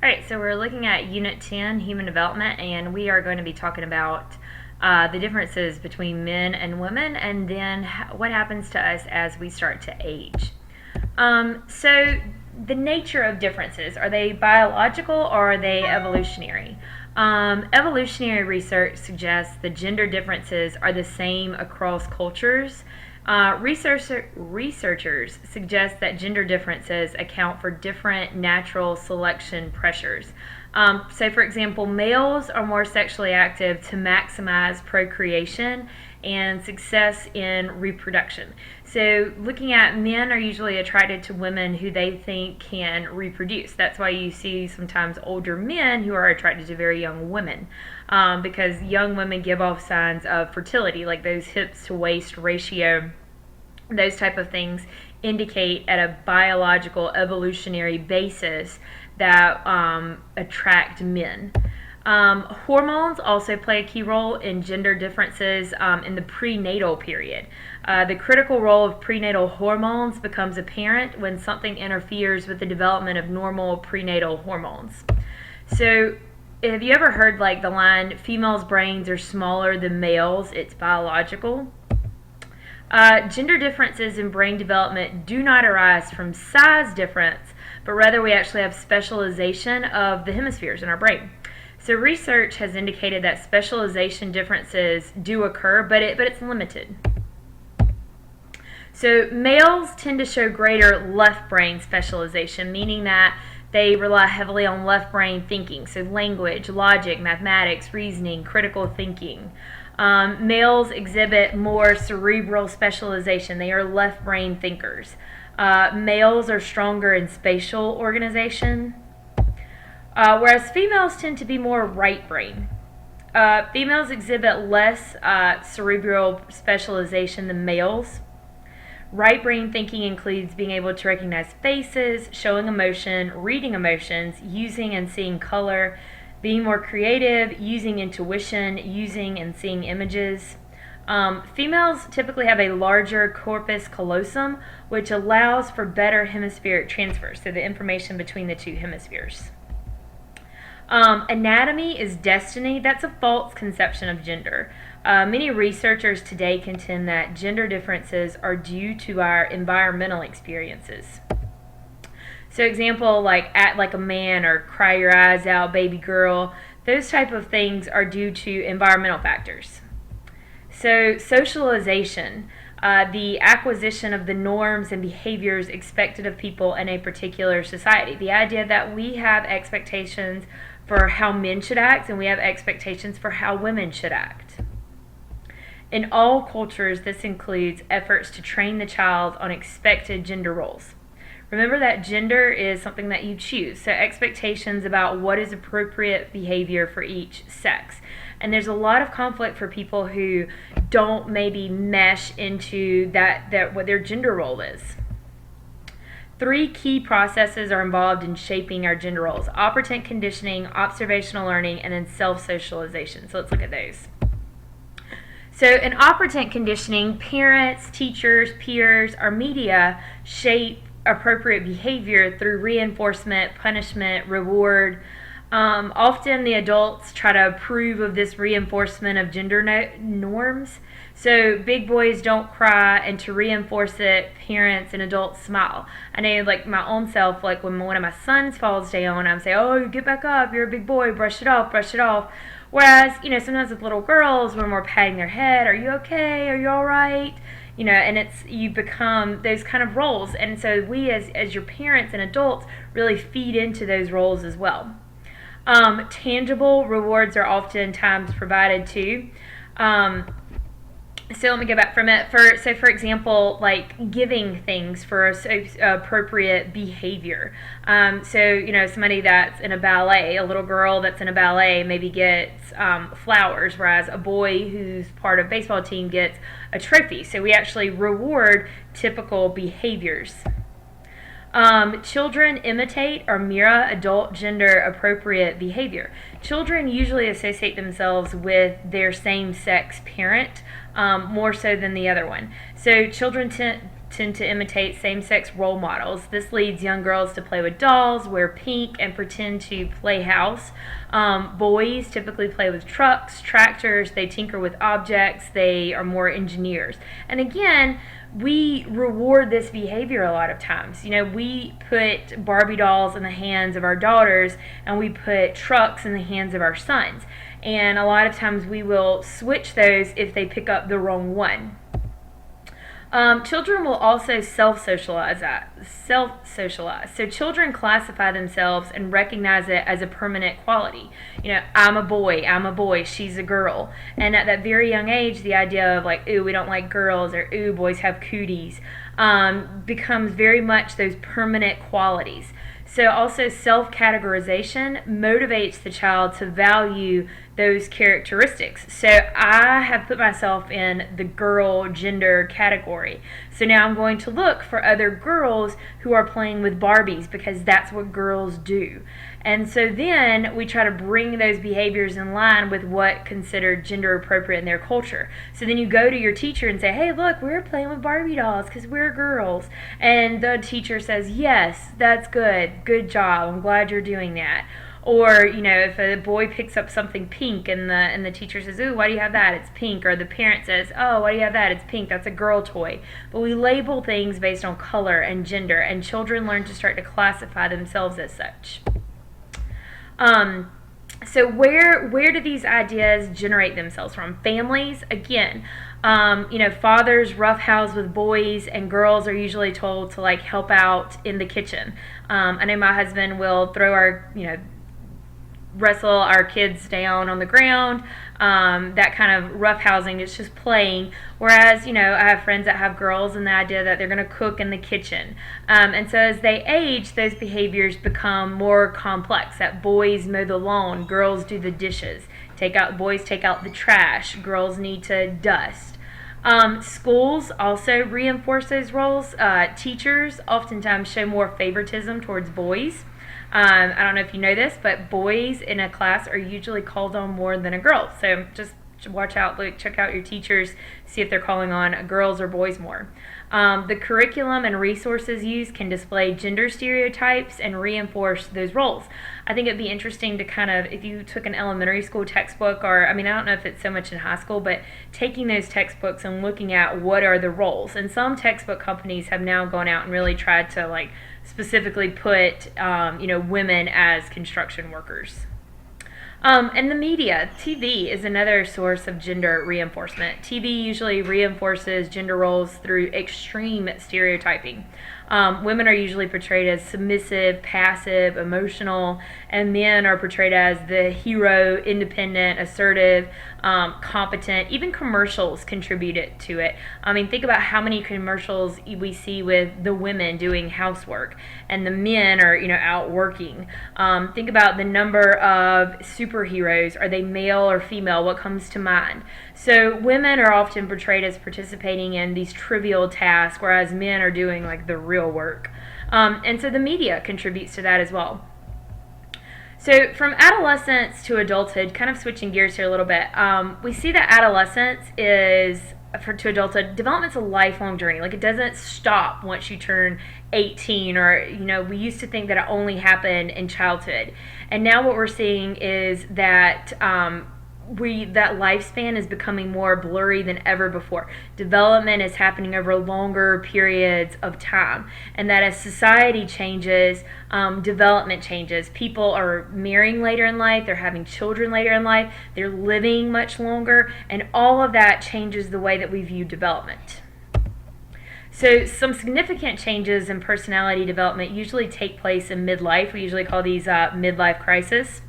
All right, so we're looking at Unit 10, Human Development, and we are going to be talking about the differences between men and women, and then what happens to us as we start to age. So, the nature of differences, are they biological or are they evolutionary? Evolutionary research suggests the gender differences are the same across cultures. Researchers suggest that gender differences account for different natural selection pressures. So, for example, males are more sexually active to maximize procreation and success in reproduction. So, looking at men are usually attracted to women who they think can reproduce. That's why you see sometimes older men who are attracted to very young women, because young women give off signs of fertility, like those hips to waist ratio. Those type of things indicate at a biological evolutionary basis that attract men. Hormones also play a key role in gender differences in the prenatal period. The critical role of prenatal hormones becomes apparent when something interferes with the development of normal prenatal hormones. So, have you ever heard like the line, females' brains are smaller than males, it's biological? Gender differences in brain development do not arise from size difference, but rather we actually have specialization of the hemispheres in our brain. So research has indicated that specialization differences do occur, but it's limited. So males tend to show greater left brain specialization, meaning that they rely heavily on left brain thinking, so language, logic, mathematics, reasoning, critical thinking. Males exhibit more cerebral specialization. They are left brain thinkers. Males are stronger in spatial organization, whereas females tend to be more right brain. Females exhibit less cerebral specialization than males. Right brain thinking includes being able to recognize faces, showing emotion, reading emotions, using and seeing color, being more creative, using intuition, using and seeing images. Females typically have a larger corpus callosum, which allows for better hemispheric transfer, so the information between the two hemispheres. Anatomy is destiny. That's a false conception of gender. Many researchers today contend that gender differences are due to our environmental experiences. So, example, like act like a man or cry your eyes out, baby girl, those type of things are due to environmental factors. So, socialization, the acquisition of the norms and behaviors expected of people in a particular society. The idea that we have expectations for how men should act and we have expectations for how women should act. In all cultures, this includes efforts to train the child on expected gender roles. Remember that gender is something that you choose, so expectations about what is appropriate behavior for each sex. And there's a lot of conflict for people who don't maybe mesh into that what their gender role is. 3 key processes are involved in shaping our gender roles: operant conditioning, observational learning, and then self-socialization. So let's look at those. So in operant conditioning, parents, teachers, peers, our media shape appropriate behavior through reinforcement, punishment, reward. Often the adults try to approve of this reinforcement of gender norms. So big boys don't cry, and to reinforce it, parents and adults smile. I know, like my own self, like when one of my sons falls down, I'm saying, "Oh, get back up! You're a big boy. Brush it off. Brush it off." Whereas, sometimes with little girls, when we're patting their head, "Are you okay? Are you all right?" And you become those kind of roles, and so we as your parents and adults really feed into those roles as well. Tangible rewards are oftentimes provided too. So let me go back from it. For example, like giving things for appropriate behavior. Somebody that's in a ballet, a little girl that's in a ballet maybe gets flowers, whereas a boy who's part of a baseball team gets a trophy. So we actually reward typical behaviors. Children imitate or mirror adult gender appropriate behavior. Children usually associate themselves with their same sex parent more so than the other one. So children tend to imitate same-sex role models. This leads young girls to play with dolls, wear pink, and pretend to play house. Boys typically play with trucks, tractors, they tinker with objects, they are more engineers. And again, we reward this behavior a lot of times. We put Barbie dolls in the hands of our daughters and we put trucks in the hands of our sons. And a lot of times we will switch those if they pick up the wrong one. Children will also self-socialize. So children classify themselves and recognize it as a permanent quality. I'm a boy, she's a girl. And at that very young age, the idea of like, ooh, we don't like girls, or ooh, boys have cooties, becomes very much those permanent qualities. So also self-categorization motivates the child to value those characteristics. So I have put myself in the girl gender category. So now I'm going to look for other girls who are playing with Barbies because that's what girls do. And so then we try to bring those behaviors in line with what considered gender appropriate in their culture. So then you go to your teacher and say, hey, look, we're playing with Barbie dolls because we're girls. And the teacher says, yes, that's good. Good job. I'm glad you're doing that. Or, if a boy picks up something pink and the teacher says, ooh, why do you have that? It's pink. Or the parent says, oh, why do you have that? It's pink. That's a girl toy. But we label things based on color and gender, and children learn to start to classify themselves as such. So where do these ideas generate themselves from? Families, again, fathers roughhouse with boys, and girls are usually told to like help out in the kitchen. I know my husband will throw wrestle our kids down on the ground, that kind of roughhousing. It's just playing. Whereas, I have friends that have girls and the idea that they're going to cook in the kitchen. And so as they age, those behaviors become more complex. That boys mow the lawn, girls do the dishes. Boys take out the trash, girls need to dust. Schools also reinforce those roles. Teachers oftentimes show more favoritism towards boys. I don't know if you know this, but boys in a class are usually called on more than a girl. So just watch out, check out your teachers, see if they're calling on girls or boys more. The curriculum and resources used can display gender stereotypes and reinforce those roles. I think it'd be interesting to kind of, if you took an elementary school textbook, or, I don't know if it's so much in high school, but taking those textbooks and looking at what are the roles. And some textbook companies have now gone out and really tried to specifically put, women as construction workers. And the media, TV is another source of gender reinforcement. TV usually reinforces gender roles through extreme stereotyping. Women are usually portrayed as submissive, passive, emotional, and men are portrayed as the hero, independent, assertive, competent. Even commercials contribute to it. Think about how many commercials we see with the women doing housework and the men are, out working. Think about the number of superheroes. Are they male or female? What comes to mind? So women are often portrayed as participating in these trivial tasks, whereas men are doing the real work. And so the media contributes to that as well. So from adolescence to adulthood, kind of switching gears here a little bit, we see that adolescence to adulthood, development's a lifelong journey. It doesn't stop once you turn 18, or, we used to think that it only happened in childhood. And now what we're seeing is that that lifespan is becoming more blurry than ever before. Development is happening over longer periods of time, and that as society changes, development changes. People are marrying later in life, they're having children later in life, they're living much longer, and all of that changes the way that we view development. So some significant changes in personality development usually take place in midlife. We usually call these midlife crisis.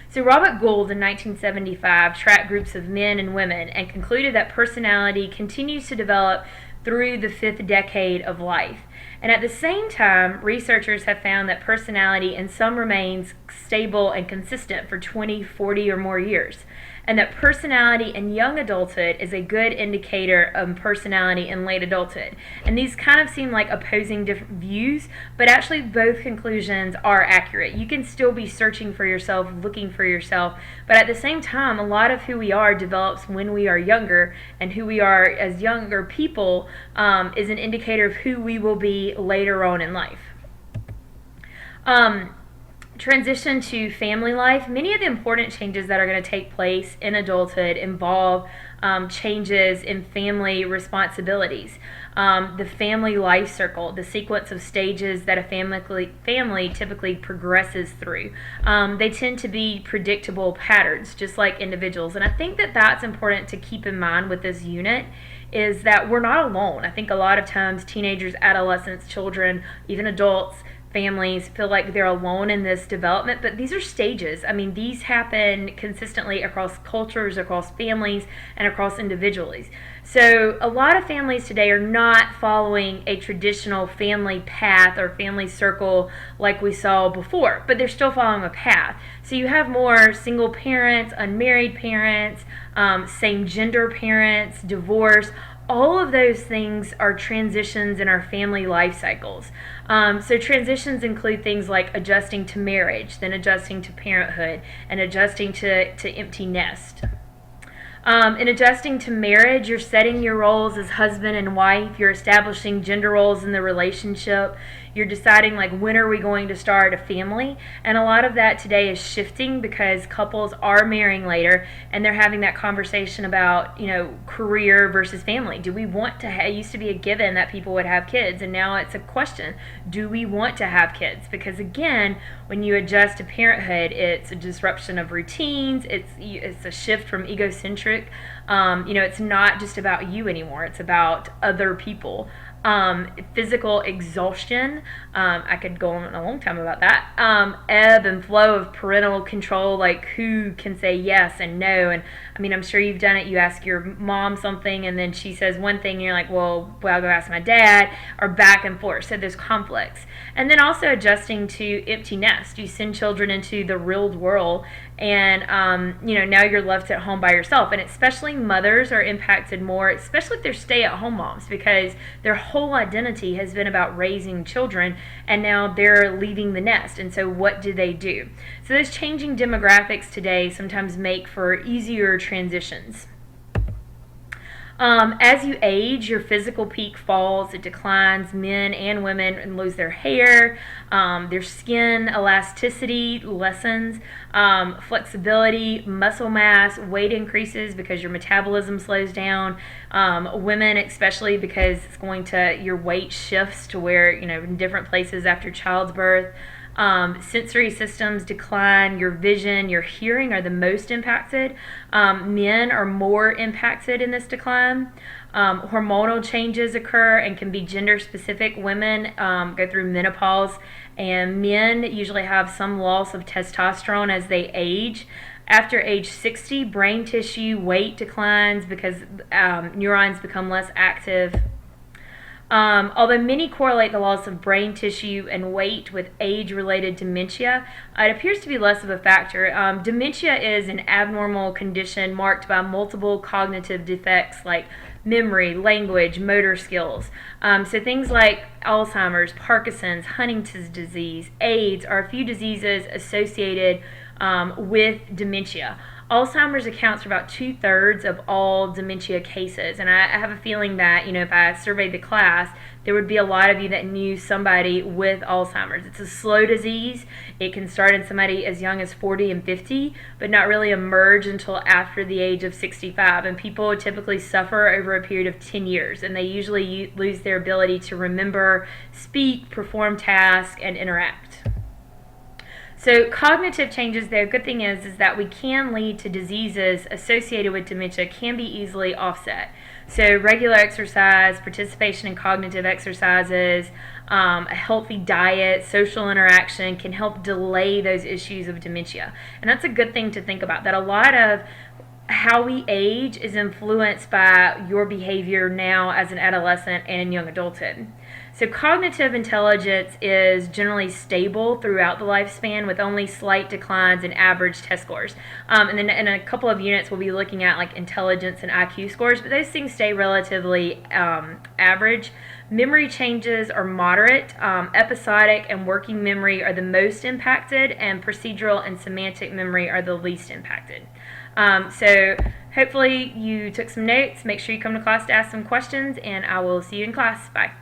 So Robert Gould in 1975 tracked groups of men and women and concluded that personality continues to develop through the 5th decade of life. And at the same time, researchers have found that personality in some remains stable and consistent for 20, 40 or more years. and that personality in young adulthood is a good indicator of personality in late adulthood. And these kind of seem like opposing different views, but actually both conclusions are accurate. You can still be searching for yourself, looking for yourself, but at the same time, a lot of who we are develops when we are younger, and who we are as younger people is an indicator of who we will be later on in life. Transition to family life. Many of the important changes that are going to take place in adulthood involve changes in family responsibilities. The family life circle, the sequence of stages that a family typically progresses through. They tend to be predictable patterns, just like individuals. And I think that that's important to keep in mind with this unit, is that we're not alone. I think a lot of times teenagers, adolescents, children, even adults, families feel like they're alone in this development, but these are stages. I mean, these happen consistently across cultures, across families, and across individuals. So a lot of families today are not following a traditional family path or family circle like we saw before, but they're still following a path. So you have more single parents, unmarried parents, same gender parents, divorce. All of those things are transitions in our family life cycles. So transitions include things like adjusting to marriage, then adjusting to parenthood, and adjusting to empty nest. In adjusting to marriage, you're setting your roles as husband and wife. You're establishing gender roles in the relationship. You're deciding, like, when are we going to start a family? And a lot of that today is shifting because couples are marrying later, and they're having that conversation about, career versus family. Do we want to it used to be a given that people would have kids, and now it's a question. Do we want to have kids? Because again, when you adjust to parenthood, it's a disruption of routines. It's a shift from egocentric. It's not just about you anymore. It's about other people. Physical exhaustion. I could go on a long time about that. Ebb and flow of parental control, like who can say yes and no. And I mean, I'm sure you've done it. You ask your mom something, and then she says one thing, and you're like, well, I'll go ask my dad, or back and forth. So there's conflicts. And then also adjusting to empty nest. You send children into the real world, and now you're left at home by yourself. And especially mothers are impacted more, especially if they're stay-at-home moms, because their whole identity has been about raising children, and now they're leaving the nest. And so what do? So those changing demographics today sometimes make for easier transitions. As you age, your physical peak falls, it declines. Men and women lose their hair, their skin elasticity lessens, flexibility, muscle mass, weight increases because your metabolism slows down. Women especially, because your weight shifts to where, in different places after child's birth. Sensory systems decline. Your vision, your hearing are the most impacted. Men are more impacted in this decline. Hormonal changes occur and can be gender specific. Women go through menopause, and men usually have some loss of testosterone as they age. After age 60, brain tissue weight declines because neurons become less active. Although many correlate the loss of brain tissue and weight with age-related dementia, it appears to be less of a factor. Dementia is an abnormal condition marked by multiple cognitive defects like memory, language, motor skills. So things like Alzheimer's, Parkinson's, Huntington's disease, AIDS are a few diseases associated with dementia. Alzheimer's accounts for about 2/3 of all dementia cases, and I have a feeling that, if I surveyed the class, there would be a lot of you that knew somebody with Alzheimer's. It's a slow disease. It can start in somebody as young as 40 and 50, but not really emerge until after the age of 65, and people typically suffer over a period of 10 years, and they usually lose their ability to remember, speak, perform tasks, and interact. So cognitive changes, the good thing is that we can lead to diseases associated with dementia can be easily offset. So regular exercise, participation in cognitive exercises, a healthy diet, social interaction can help delay those issues of dementia. And that's a good thing to think about, that a lot of how we age is influenced by your behavior now as an adolescent and in young adulthood. So cognitive intelligence is generally stable throughout the lifespan with only slight declines in average test scores. And then in a couple of units we'll be looking at like intelligence and IQ scores, but those things stay relatively average. Memory changes are moderate. Episodic and working memory are the most impacted, and procedural and semantic memory are the least impacted. So hopefully you took some notes. Make sure you come to class to ask some questions, and I will see you in class. Bye.